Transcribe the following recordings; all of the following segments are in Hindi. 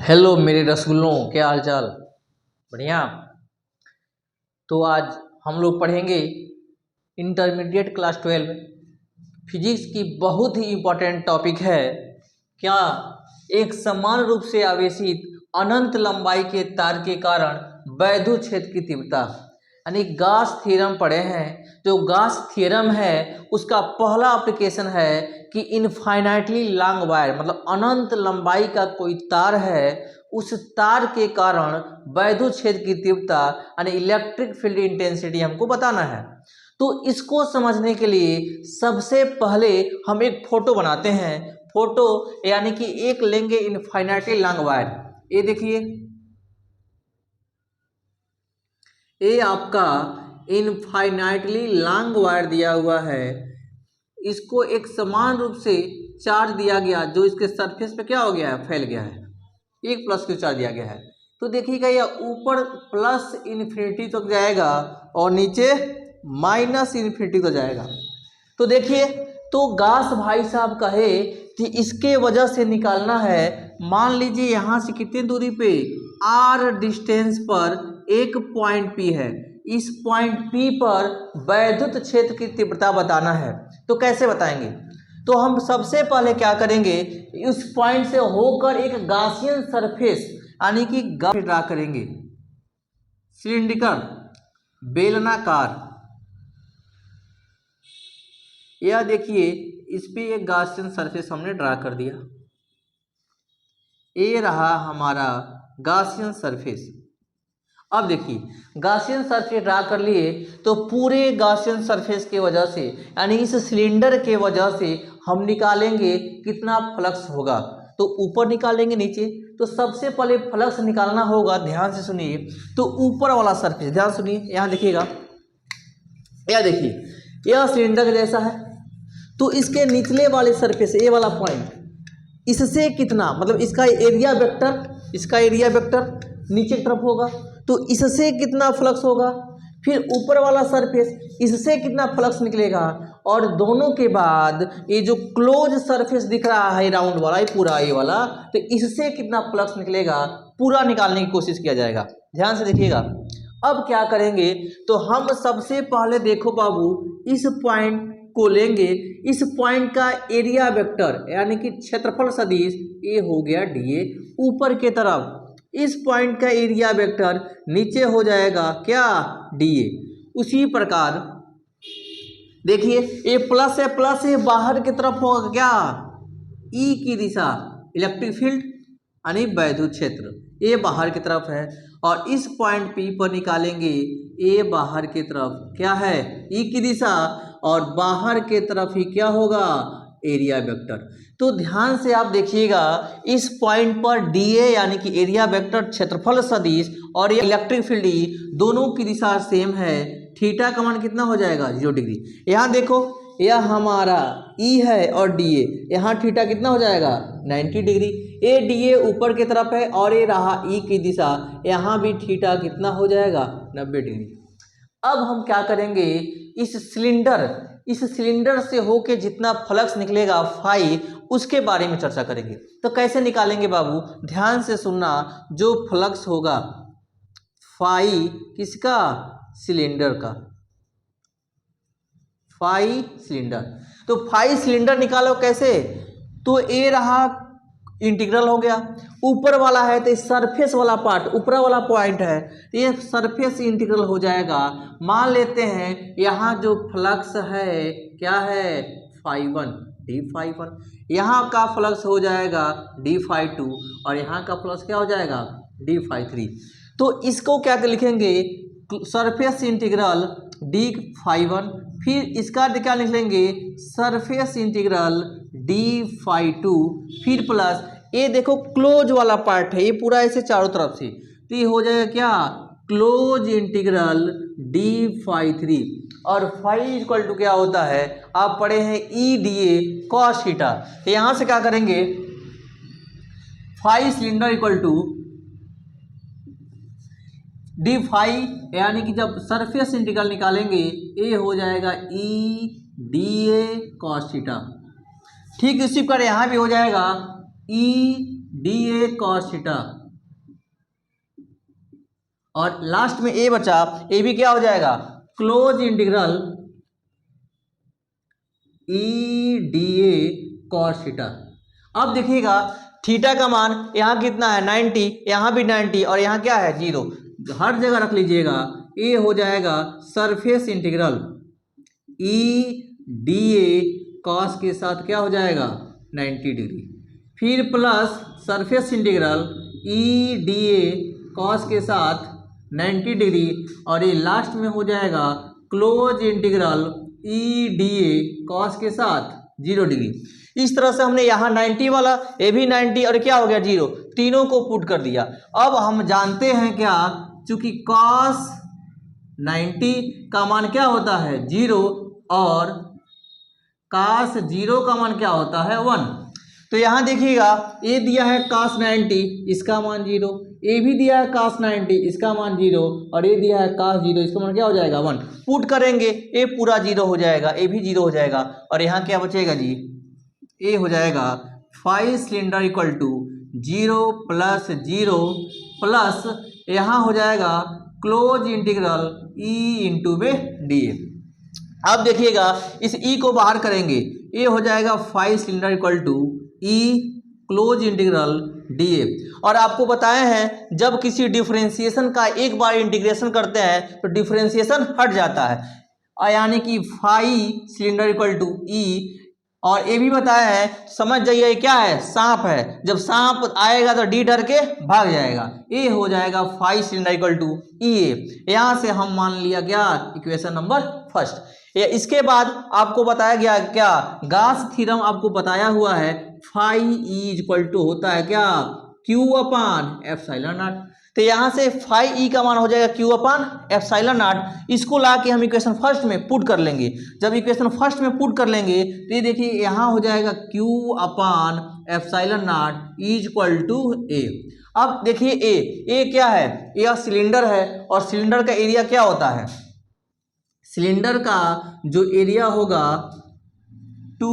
हेलो मेरे रसगुल्लों, क्या हाल चाल? बढ़िया। तो आज हम लोग पढ़ेंगे इंटरमीडिएट क्लास 12 फिजिक्स की बहुत ही इम्पोर्टेंट टॉपिक है। क्या एक समान रूप से आवेशित अनंत लंबाई के तार के कारण वैद्युत क्षेत्र की तीव्रता, यानी गॉस थ्योरम पढ़े हैं। जो गॉस थ्योरम है उसका पहला एप्लीकेशन है कि इनफाइनाइटली लॉन्ग वायर, मतलब अनंत लंबाई का कोई तार है, उस तार के कारण वैद्युत क्षेत्र की तीव्रता यानी इलेक्ट्रिक फील्ड इंटेंसिटी हमको बताना है। तो इसको समझने के लिए सबसे पहले हम एक फोटो बनाते हैं। फोटो यानी कि एक लेंगे इनफाइनाइटली लॉन्ग वायर। ये देखिए, ये आपका इनफाइनाइटली लॉन्ग वायर दिया हुआ है। इसको एक समान रूप से चार्ज दिया गया, जो इसके सरफेस पे क्या हो गया है, फैल गया है। एक प्लस क्यू चार्ज दिया गया है। तो देखिएगा, यह ऊपर प्लस इन्फिनिटी तक जाएगा और नीचे माइनस इन्फिनिटी तक जाएगा। तो देखिए, तो गॉस भाई साहब कहे कि इसके वजह से निकालना है। मान लीजिए यहाँ से कितनी दूरी पे, आर डिस्टेंस पर एक पॉइंट पी है। इस पॉइंट पी पर वैद्युत क्षेत्र की तीव्रता बताना है। तो कैसे बताएंगे? तो हम सबसे पहले क्या करेंगे, उस पॉइंट से होकर एक गॉसियन सरफेस यानी कि ड्रा करेंगे, सिलिंड्रिकल बेलनाकार। यह देखिए, इस पे एक गॉसियन सरफेस हमने ड्रा कर दिया। ये रहा हमारा गॉसियन सरफेस। अब देखिए, गॉसियन सरफेस ड्रा कर लिए, तो पूरे गॉसियन सरफेस के वजह से यानी इस सिलेंडर के वजह से हम निकालेंगे कितना फ्लक्स होगा। तो ऊपर निकालेंगे, नीचे। तो सबसे पहले फ्लक्स निकालना होगा, ध्यान से सुनिए। तो ऊपर वाला सरफेस, ध्यान सुनिए, यहाँ देखिएगा, यह देखिए, यह सिलेंडर जैसा है। तो इसके निचले वाले सरफेस, ये वाला पॉइंट, इससे कितना, मतलब इसका एरिया वेक्टर नीचे की तरफ होगा। तो इससे कितना फ्लक्स होगा, फिर ऊपर वाला सरफेस, इससे कितना फ्लक्स निकलेगा, और दोनों के बाद ये जो क्लोज सरफेस दिख रहा है राउंड वाला, ये पूरा ये वाला, तो इससे कितना फ्लक्स निकलेगा, पूरा निकालने की कोशिश किया जाएगा। ध्यान से देखिएगा। अब क्या करेंगे, तो हम सबसे पहले देखो बाबू, इस पॉइंट को लेंगे। इस पॉइंट का एरिया वेक्टर यानी कि क्षेत्रफल सदिश, ये हो गया डीए ऊपर के तरफ। इस पॉइंट का एरिया वेक्टर नीचे हो जाएगा क्या, डीए। उसी प्रकार देखिए, ये प्लस है, प्लस ये बाहर की तरफ होगा क्या, ई की दिशा, इलेक्ट्रिक फील्ड यानी वैद्युत क्षेत्र, ये बाहर की तरफ है। और इस पॉइंट पी पर निकालेंगे, ये बाहर की तरफ क्या है, ई की दिशा, और बाहर के तरफ ही क्या होगा, एरिया वेक्टर। तो ध्यान से आप देखिएगा, इस पॉइंट पर डीए यानी कि एरिया वेक्टर, क्षेत्रफल सदिश, और ये इलेक्ट्रिक फील्ड ई, दोनों की दिशा सेम है। थीटा का मान कितना हो जाएगा, 0 डिग्री। यहाँ देखो, यह हमारा ई है और डीए, यहाँ थीटा कितना हो जाएगा, 90 डिग्री। ए डीए ऊपर की तरफ है और ये रहा ई की दिशा, यहाँ भी थीटा कितना हो जाएगा, 90 डिग्री। अब हम क्या करेंगे, इस सिलेंडर से होके जितना फ्लक्स निकलेगा फाई, उसके बारे में चर्चा करेंगे। तो कैसे निकालेंगे बाबू, ध्यान से सुनना। जो फ्लक्स होगा फाई किसका, सिलेंडर का, फाई सिलेंडर। तो फाई सिलेंडर निकालो कैसे, तो ए रहा इंटीग्रल हो गया, ऊपर वाला है तो सरफेस वाला पार्ट, ऊपर वाला पॉइंट है, तो ये सरफेस इंटीग्रल हो जाएगा। मान लेते हैं यहाँ जो फ्लक्स है क्या है, फाई 1 डी फाई 1, यहाँ का फ्लक्स हो जाएगा डी फाई 2, और यहाँ का फ्लक्स क्या हो जाएगा, डी फाई 3। तो इसको क्या लिखेंगे, सरफेस इंटीग्रल डी फाई 1, फिर इसका क्या लिखेंगे, सरफेस इंटीग्रल डी फाई 2, फिर प्लस ये देखो क्लोज वाला पार्ट है, ये पूरा ऐसे चारों तरफ से, तो ये हो जाएगा क्या, क्लोज इंटीग्रल डी फाई 3। और फाई इक्वल टू क्या होता है, आप पढ़े हैं E D A cos theta. तो यहाँ से क्या करेंगे, phi cylinder equal to D phi, यानी कि जब सरफेस इंटीग्रल निकालेंगे, ये हो जाएगा E D A cos theta. ठीक इसी प्रकार यहाँ भी हो जाएगा E D A cos theta, और लास्ट में ए बचा, ए भी क्या हो जाएगा, close integral E D A cos theta. अब देखिएगा थीटा का मान यहाँ कितना है 90, यहाँ भी 90 और यहाँ क्या है 0, हर जगह रख लीजिएगा। ए हो जाएगा surface integral E D A cos के साथ क्या हो जाएगा 90 डिग्री, फिर plus surface integral E D A cos के साथ 90 डिग्री, और ये लास्ट में हो जाएगा close integral E D A cos के साथ 0 डिग्री। इस तरह से हमने यहाँ 90 वाला, ये भी 90 और क्या हो गया 0, तीनों को पुट कर दिया। अब हम जानते हैं क्या, चूंकि cos 90 का मान क्या होता है 0 और cos 0 का मान क्या होता है 1, तो यहाँ देखिएगा ये दिया है cos 90, इसका मान 0, ये भी दिया है cos 90, इसका मान 0, और ये दिया है cos 0, इसका मान क्या हो जाएगा 1। पुट करेंगे ये पूरा 0 हो जाएगा, ये भी 0 हो जाएगा, और यहाँ क्या बचेगा जी, ये हो जाएगा phi cylinder equal to 0 plus 0 plus यहाँ हो जाएगा क्लोज इंटीग्रल ई इंटू में डी ए। अब देखिएगा इस ई को बाहर करेंगे, ये हो जाएगा phi cylinder equal to E close integral D A. और आपको बताए हैं जब किसी डिफरेंशिएशन का एक बार इंटीग्रेशन करते हैं तो डिफरेंशिएशन हट जाता है, यानी कि phi cylinder equal to E, और ये भी बताया है समझ जाइए क्या है, सांप है, जब सांप आएगा तो डी डर के भाग जाएगा, ये हो जाएगा फाई सिलेंडर इक्वल टू ई ए। यहाँ से हम मान लिया क्या इक्वेशन नंबर फर्स्ट। इसके बाद आपको बताया गया क्या, गास थ्योरम आपको बताया हुआ है, फाई ई इक्वल टू होता है क्या क्यू अपान एप्सिलॉन नॉट, तो यहाँ से फाई ई का मान हो जाएगा क्यू अपान एप्सिलॉन नॉट। इसको ला के हम इक्वेशन फर्स्ट में पुट कर लेंगे। जब इक्वेशन फर्स्ट में पुट कर लेंगे तो ये देखिए यहाँ हो जाएगा Q upon epsilon naught is equal to A. अब देखिए ए क्या है, यह सिलेंडर है, और सिलेंडर का एरिया क्या होता है, सिलेंडर का जो एरिया होगा 2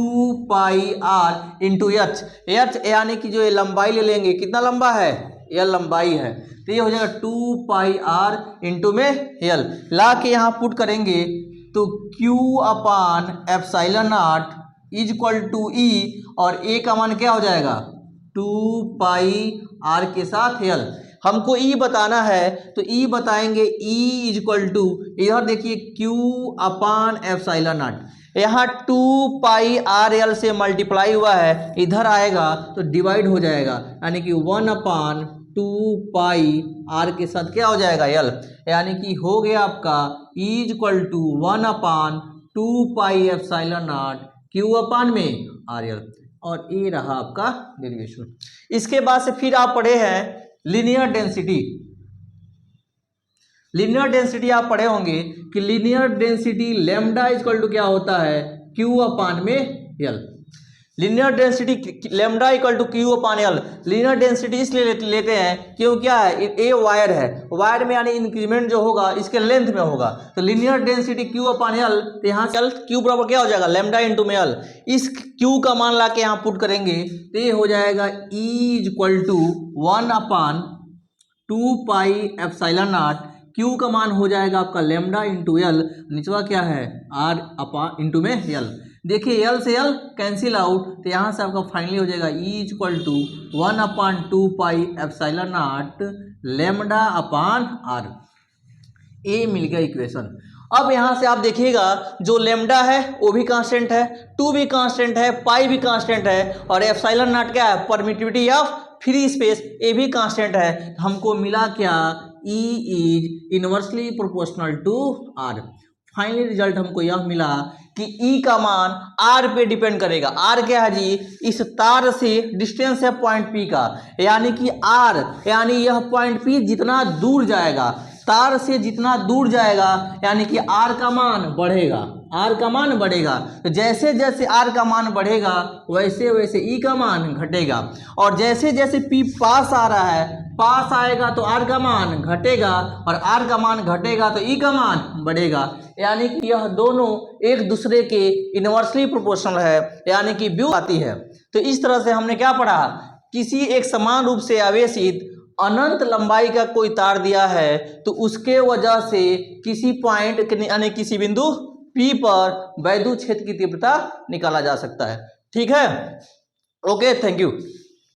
pi R into H, H यानी कि जो ये लंबाई ले लेंगे, कितना लंबा है, यह लंबाई है, तो ये हो जाएगा 2 पाई आर इंटू में एल, ला के यहाँ पुट करेंगे तो Q upon epsilon naught is equal to E, और ए का मान क्या हो जाएगा 2 पाई आर के साथ एल। हमको ई बताना है तो ई बताएंगे ई इज इक्वल टू, इधर देखिए Q अपान एप्सिलॉन नॉट, यहाँ 2 पाई आर एल से मल्टीप्लाई हुआ है, इधर आएगा तो डिवाइड हो जाएगा, यानी कि 1 अपान 2 पाई आर के साथ क्या हो जाएगा एल, यानी कि हो गया आपका is equal to 1 upon 2 pi epsilon naught Q upon में आर एल, और ये रहा आपका डेरिवेशन। इसके बाद से फिर आप पढ़े हैं लीनियर डेंसिटी। लीनियर डेंसिटी आप पढ़े होंगे कि linear density lambda equal to क्या होता है क्यू अपान में L. Linear density lambda equal to Q upon L. Linear density इसलिए लेते हैं क्यों, क्या है, ए वायर है, वायर में यानी इंक्रीमेंट जो होगा इसके लेंथ में होगा, तो linear density Q upon L, तो यहाँ से एल क्यू बराबर क्या हो जाएगा लैम्डा इंटू में एल। इस क्यू का मान ला के यहाँ पुट करेंगे तो ये हो जाएगा E equal to 1 upon 2 pi epsilon naught, Q का मान हो जाएगा आपका लैम्डा इंटू एल, निचवा क्या है आर अपान इंटू में एल। देखिए एल से एल कैंसिल आउट, तो यहाँ से आपका फाइनली हो जाएगा E equal to 1 upon 2 pi epsilon naught lambda upon R. A मिल गया इक्वेशन। अब यहाँ से आप देखिएगा जो लैम्डा है वो भी कांस्टेंट है, 2 भी कांस्टेंट है, पाई भी कांस्टेंट है, और एप्सिलॉन नॉट क्या है परमिटिविटी ऑफ फ्री स्पेस, ये भी कांस्टेंट है। हमको मिला क्या E is inversely proportional to R। Finally result हमको यह मिला कि E का मान R पे डिपेंड करेगा। R क्या है जी, इस तार से डिस्टेंस है पॉइंट P का, यानी कि R यानी यह पॉइंट P जितना दूर जाएगा, तार से जितना दूर जाएगा यानी कि R का मान बढ़ेगा, R का मान बढ़ेगा। तो जैसे जैसे R का मान बढ़ेगा वैसे वैसे E का मान घटेगा, और जैसे जैसे P पास आ रहा है, पास आएगा तो R का मान घटेगा, और R का मान घटेगा तो E का मान बढ़ेगा, यानी कि यह दोनों एक दूसरे के इनवर्सली प्रोपोर्शनल है, यानी कि व्यू आती है। तो इस तरह से हमने क्या पढ़ा किसी एक समान रूप से आवेशित अनंत लंबाई का कोई तार दिया है तो उसके वजह से किसी पॉइंट यानी किसी बिंदु P पर वैद्युत क्षेत्र की तीव्रता निकाला जा सकता है। ठीक है, ओके, थैंक यू।